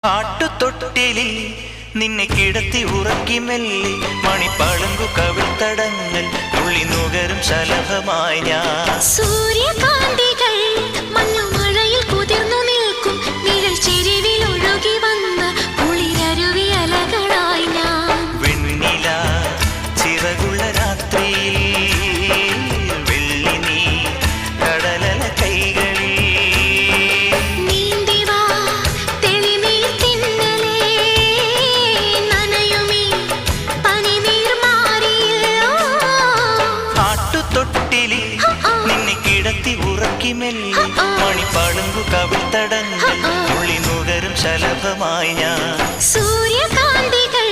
ആട്ടുതൊട്ടിലിൽ നിന്നെ കിടത്തി ഉറക്കി മെല്ലെ മണിപ്പളുങ്കു കവിൾത്തടങ്ങൾ തുള്ളി നുകരും ശലഭമായി ഞാൻ. സൂര്യകാന്തികൾ മഞ്ഞുമഴയിൽ കുതിർന്നു നിൽക്കും നിഴൽ ചെരിവിൽ ഒഴുകി വന്ന കുളിരരുവി അലകളായി ഞാൻ. വെണ്ണില ചിറകുള്ള രാത്രിയിൽ വെള്ളി നീ കടലല കൈകളിൽ നീന്തിവാ തെളിനീർ തിന്നലേ നനയുമീ പനിനീർ മാറിയില്ലോ. ആട്ടുതൊട്ടിലിൽ നിന്നെ കിടത്തി ഉറക്കി മെല്ലെ മണിപ്പളുങ്കു കവിൾത്തടങ്ങൾ തുള്ളി നുകരും ശലഭമായി ഞാൻ. സൂര്യകാന്തികൾ